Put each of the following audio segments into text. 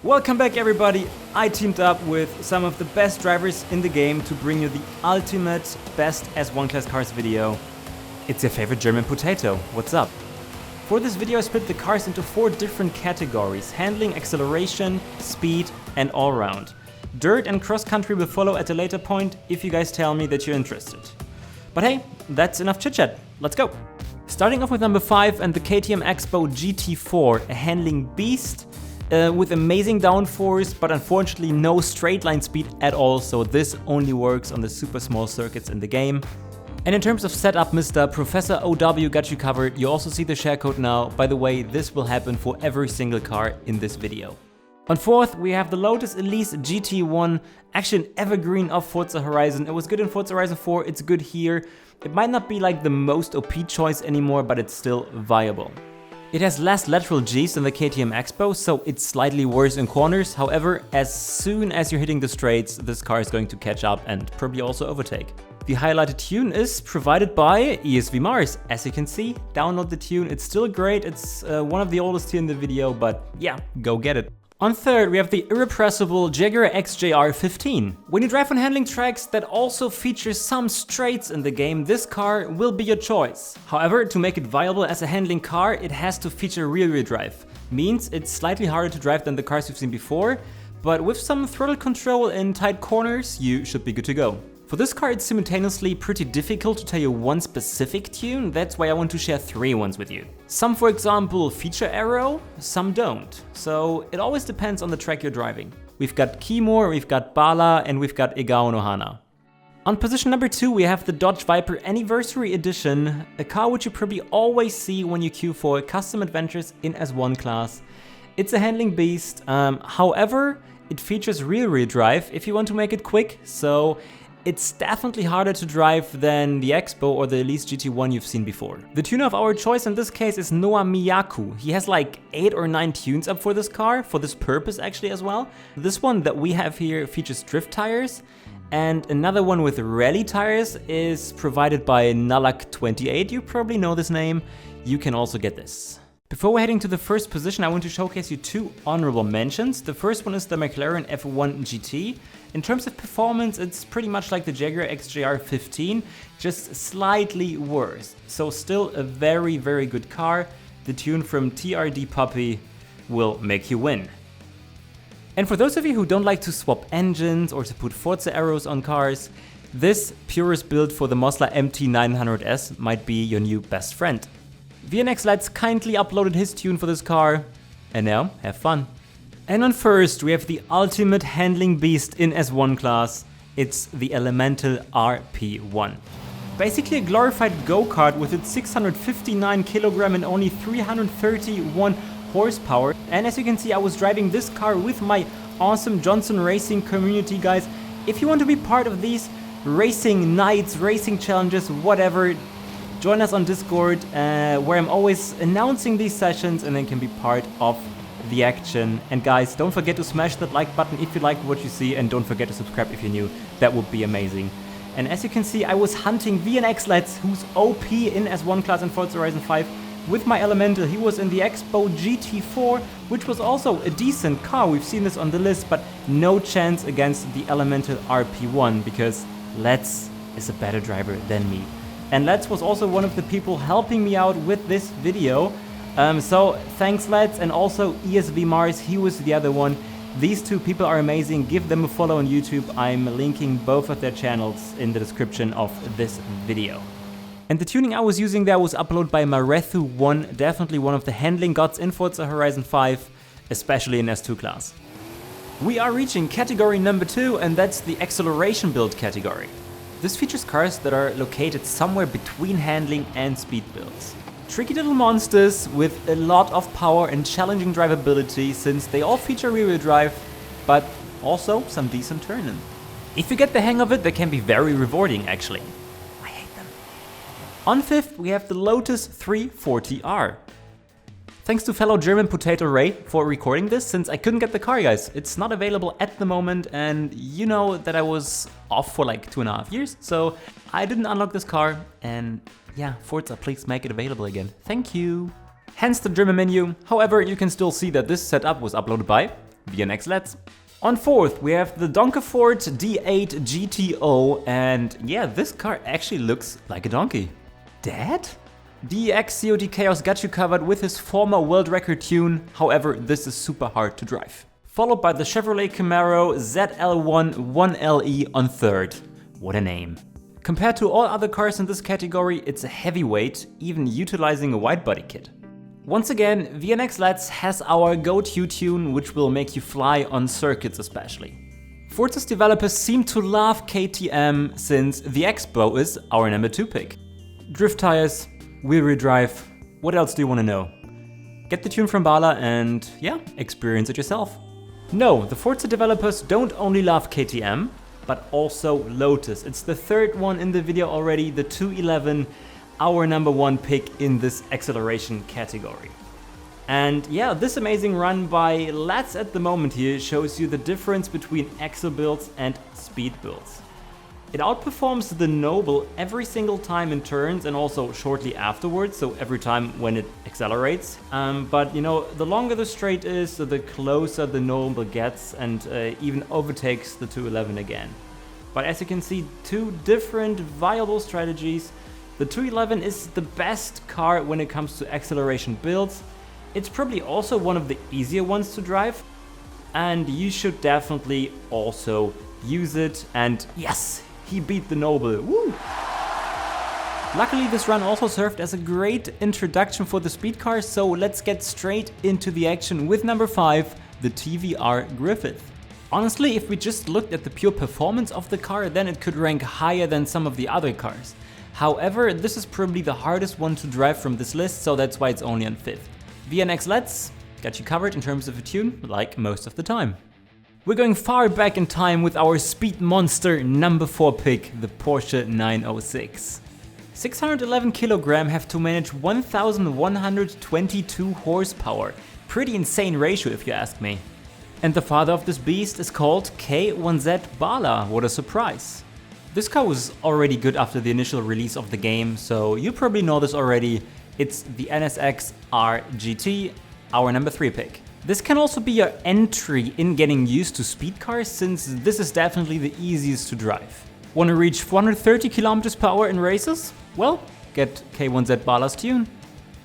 Welcome back everybody, I teamed up with some of the best drivers in the game to bring you the ultimate best S1-CLASS cars video. It's your favorite German potato, what's up? For this video I split the cars into 4 different categories: handling, acceleration, speed and all-round. Dirt and cross-country will follow at a later point if you guys tell me that you're interested. But hey, that's enough chit-chat, let's go! Starting off with number 5 and the KTM Expo GT4, a handling beast. With amazing downforce, but unfortunately no straight line speed at all, so this only works on the super small circuits in the game. And in terms of setup, Mr. Professor OW got you covered. You also see the share code now. By the way, this will happen for every single car in this video. On 4th, we have the Lotus Elise GT1, actually an evergreen of Forza Horizon. It was good in Forza Horizon 4, it's good here. It might not be like the most OP choice anymore, but it's still viable. It has less lateral Gs than the KTM Expo, so it's slightly worse in corners. However, as soon as you're hitting the straights, this car is going to catch up and probably also overtake. The highlighted tune is provided by ESV Mars. As you can see, download the tune, it's still great, it's one of the oldest here in the video, but yeah, go get it. On 3rd, we have the irrepressible Jaguar XJR15. When you drive on handling tracks that also feature some straights in the game, this car will be your choice. However, to make it viable as a handling car, it has to feature rear-wheel drive. Means it's slightly harder to drive than the cars you've seen before, but with some throttle control in tight corners, you should be good to go. For this car, it's simultaneously pretty difficult to tell you one specific tune, that's why I want to share 3 ones with you. Some, for example, feature aero, some don't. So it always depends on the track you're driving. We've got Kimor, we've got Bala, and we've got Egao no Hana. On position number 2, we have the Dodge Viper Anniversary Edition, a car which you probably always see when you queue for custom adventures in S1-CLASS. It's a handling beast, however, it features rear-wheel drive if you want to make it quick, so it's definitely harder to drive than the Expo or the Elise GT1 you've seen before. The tuner of our choice in this case is Noah Miyaku. He has like 8 or 9 tunes up for this car, for this purpose actually as well. This one that we have here features drift tires, and another one with rally tires is provided by Nalak28. You probably know this name. You can also get this. Before we're heading to the first position, I want to showcase you 2 honorable mentions. The first one is the McLaren F1 GT. In terms of performance, it's pretty much like the Jaguar XJR15, just slightly worse. So still a very, very good car. The tune from TRD Puppy will make you win. And for those of you who don't like to swap engines or to put Forza arrows on cars, this purist build for the Mosler MT900S might be your new best friend. VNX Lights kindly uploaded his tune for this car, and now have fun. And on 1st, we have the ultimate handling beast in S1-CLASS. It's the Elemental RP1. Basically a glorified go-kart with its 659 kg and only 331 horsepower. And as you can see, I was driving this car with my awesome Johnson Racing community, guys. If you want to be part of these racing nights, racing challenges, whatever, join us on Discord, where I'm always announcing these sessions and then can be part of the action. And guys, don't forget to smash that like button if you like what you see, and don't forget to subscribe if you're new. That would be amazing. And as you can see, I was hunting VNX Lights, who's OP in S1-CLASS and Forza Horizon 5 with my Elemental. He was in the Expo GT4, which was also a decent car. We've seen this on the list, but no chance against the Elemental RP1 because Let's is a better driver than me. And Let's was also one of the people helping me out with this video. So thanks Let's, and also ESV Mars, he was the other one. These 2 people are amazing, give them a follow on YouTube. I'm linking both of their channels in the description of this video. And the tuning I was using there was uploaded by Marethu1, definitely one of the handling gods in Forza Horizon 5, especially in S2-CLASS. We are reaching category number 2, and that's the acceleration build category. This features cars that are located somewhere between handling and speed builds. Tricky little monsters with a lot of power and challenging drivability, since they all feature rear-wheel drive, but also some decent turning. If you get the hang of it, they can be very rewarding actually. I hate them. On 5th, we have the Lotus 340R. Thanks to fellow German potato Ray for recording this, since I couldn't get the car, guys. It's not available at the moment, and you know that I was off for like 2.5 years, so I didn't unlock this car, and yeah, Forza, please make it available again. Thank you. Hence the German menu. However, you can still see that this setup was uploaded by VNX-Let's. On fourth, we have the Donkeyford D8 GTO, and yeah, this car actually looks like a donkey. Dad? DEX COD Chaos got you covered with his former world record tune, however, this is super hard to drive. Followed by the Chevrolet Camaro ZL1 1LE on third. What a name. Compared to all other cars in this category, it's a heavyweight, even utilizing a wide body kit. Once again, VNX-Let's has our go-to tune, which will make you fly on circuits especially. Forza's developers seem to love KTM since the Expo is our number 2 pick. Drift tires, wheel drive, what else do you want to know? Get the tune from Bala and yeah, experience it yourself. No, the Forza developers don't only love KTM, but also Lotus. It's the third one in the video already, the 211, our number 1 pick in this acceleration category. And yeah, this amazing run by Let's at the moment here shows you the difference between axle builds and speed builds. It outperforms the Noble every single time in turns and also shortly afterwards, so every time when it accelerates. But you know, the longer the straight is, the closer the Noble gets and even overtakes the 211 again. But as you can see, two different viable strategies. The 211 is the best car when it comes to acceleration builds. It's probably also one of the easier ones to drive. And you should definitely also use it. And yes! He beat the Noble, woo! Luckily this run also served as a great introduction for the speed cars, so let's get straight into the action with number 5, the TVR Griffith. Honestly, if we just looked at the pure performance of the car, then it could rank higher than some of the other cars. However, this is probably the hardest one to drive from this list, so that's why it's only on 5th. VNX-Let's got you covered in terms of a tune, like most of the time. We're going far back in time with our speed monster number 4 pick, the Porsche 906. 611 kg have to manage 1122 horsepower. Pretty insane ratio if you ask me. And the father of this beast is called K1Z Bala, what a surprise. This car was already good after the initial release of the game, so you probably know this already. It's the NSX R GT, our number 3 pick. This can also be your entry in getting used to speed cars, since this is definitely the easiest to drive. Want to reach 430 km/h in races? Well, get K1Z Bala's tune.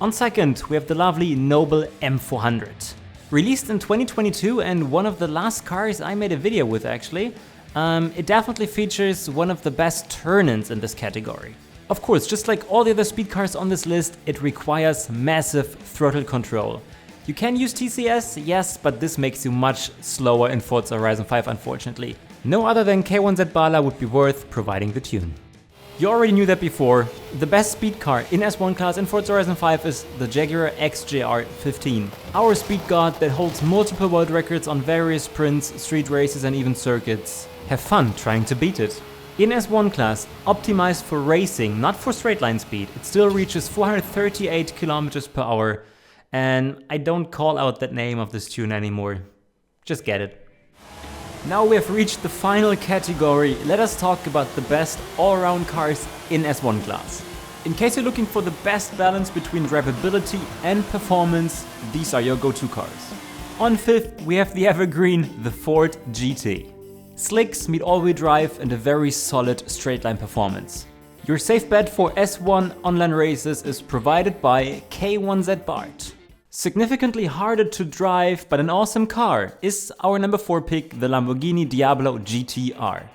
On second, we have the lovely Noble M400. Released in 2022 and one of the last cars I made a video with actually, it definitely features one of the best turn-ins in this category. Of course, just like all the other speed cars on this list, it requires massive throttle control. You can use TCS, yes, but this makes you much slower in Forza Horizon 5 unfortunately. No other than K1Z Bala would be worth providing the tune. You already knew that before. The best speed car in S1-CLASS in Forza Horizon 5 is the Jaguar XJR15. Our speed god that holds multiple world records on various sprints, street races and even circuits. Have fun trying to beat it. In S1-CLASS, optimized for racing, not for straight line speed, it still reaches 438 km/h. And I don't call out that name of this tune anymore. Just get it. Now we have reached the final category. Let us talk about the best all-around cars in S1-CLASS. In case you're looking for the best balance between drivability and performance, these are your go-to cars. On 5th, we have the evergreen, the Ford GT. Slicks meet all-wheel drive and a very solid straight-line performance. Your safe bet for S1 online races is provided by K1Z Bart. Significantly harder to drive, but an awesome car, is our number 4 pick, the Lamborghini Diablo GT-R.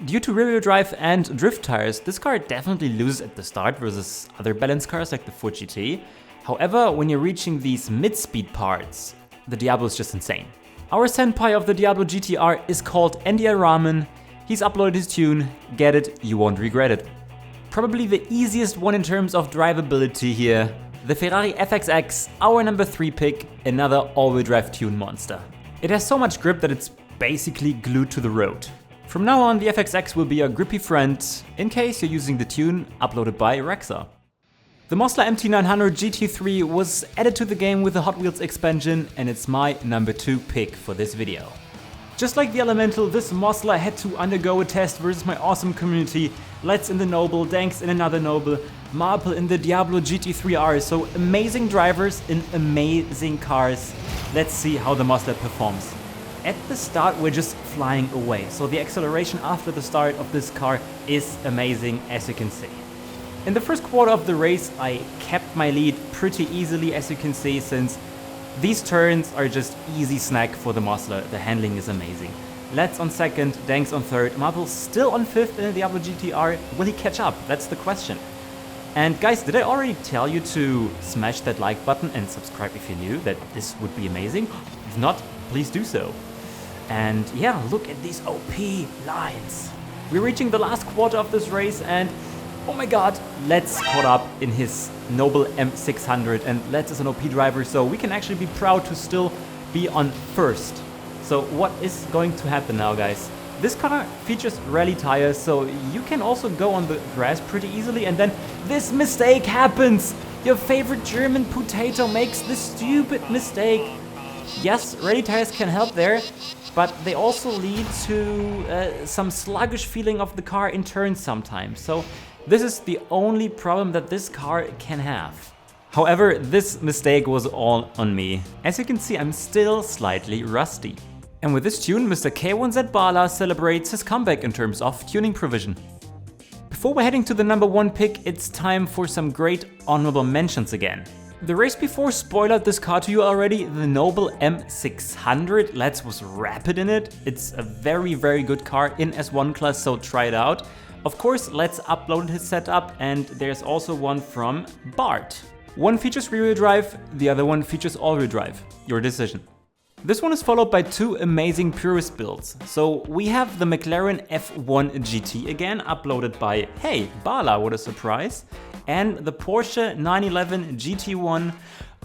Due to rear-wheel drive and drift tires, this car definitely loses at the start versus other balanced cars like the Ford GT. However, when you're reaching these mid-speed parts, the Diablo is just insane. Our senpai of the Diablo GT-R is called Andy Rahman. He's uploaded his tune, get it, you won't regret it. Probably the easiest one in terms of drivability here. The Ferrari FXX, our number 3 pick, another all-wheel drive tune monster. It has so much grip that it's basically glued to the road. From now on, the FXX will be a grippy friend, in case you're using the tune uploaded by Rexa. The Mosler MT900 GT3 was added to the game with the Hot Wheels expansion, and it's my number 2 pick for this video. Just like the Elemental, this Mosler had to undergo a test versus my awesome community. Let's in the Noble, Danks in another Noble, Marple in the Diablo GT3R. So amazing drivers in amazing cars. Let's see how the Mosler performs. at the start we're just flying away. So the acceleration after the start of this car is amazing, as you can see. In the first quarter of the race I kept my lead pretty easily, as you can see, since these turns are just easy snack for the muscle. The handling is amazing. Let's on second, Danks on third, Marble still on fifth in the Diablo GTR. Will he catch up? That's the question. And guys, did I already tell you to smash that like button and subscribe if you're new? That this would be amazing. If not, please do so. And yeah, look at these OP lines. We're reaching the last quarter of this race and oh my god, Let's caught up in his Noble M600 and Let's is an OP driver, so we can actually be proud to still be on first. So what is going to happen now, guys? This car features rally tires, so you can also go on the grass pretty easily, and then this mistake happens! Your favorite German potato makes this stupid mistake. Yes, rally tires can help there, but they also lead to some sluggish feeling of the car in turns sometimes. So this is the only problem that this car can have. However, this mistake was all on me. As you can see, I'm still slightly rusty. And with this tune, Mr. K1Z Bala celebrates his comeback in terms of tuning provision. Before we're heading to the number 1 pick, it's time for some great honorable mentions again. The race before spoiled this car to you already, the Noble M600. Let's was rapid in it. It's a very, very good car in S1-CLASS, so try it out. Of course, Let's uploaded his setup, and there's also one from Bart. One features rear-wheel drive, the other one features all-wheel drive. Your decision. This one is followed by 2 amazing purist builds. So we have the McLaren F1 GT again, uploaded by, hey, Bala, what a surprise. And the Porsche 911 GT1,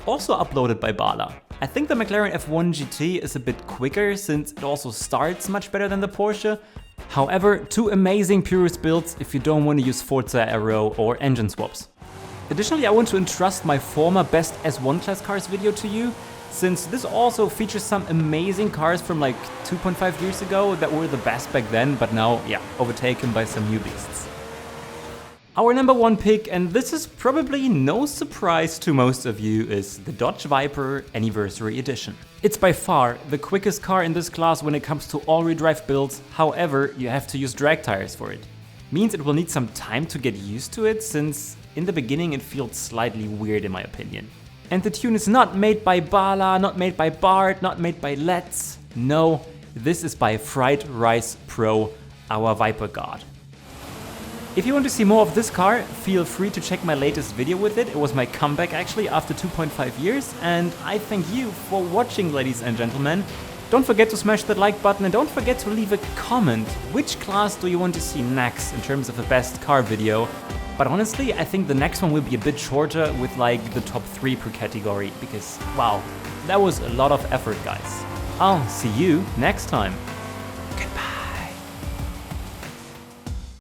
also uploaded by Bala. I think the McLaren F1 GT is a bit quicker since it also starts much better than the Porsche. However, 2 amazing purist builds if you don't want to use Forza Aero or engine swaps. Additionally, I want to entrust my former best S1-CLASS cars video to you, since this also features some amazing cars from like 2.5 years ago that were the best back then, but now, yeah, overtaken by some new beasts. Our number 1 pick, and this is probably no surprise to most of you, is the Dodge Viper Anniversary Edition. It's by far the quickest car in this class when it comes to all-wheel drive builds, however, you have to use drag tires for it. Means it will need some time to get used to it, since in the beginning it feels slightly weird in my opinion. And the tune is not made by Bala, not made by Bart, not made by Let's. No, this is by Fried Rice Pro, our Viper god. If you want to see more of this car, feel free to check my latest video with it. It was my comeback actually after 2.5 years, and I thank you for watching, ladies and gentlemen. Don't forget to smash that like button and don't forget to leave a comment. Which class do you want to see next in terms of the best car video? But honestly, I think the next one will be a bit shorter with like the top 3 per category, because wow, that was a lot of effort, guys. I'll see you next time.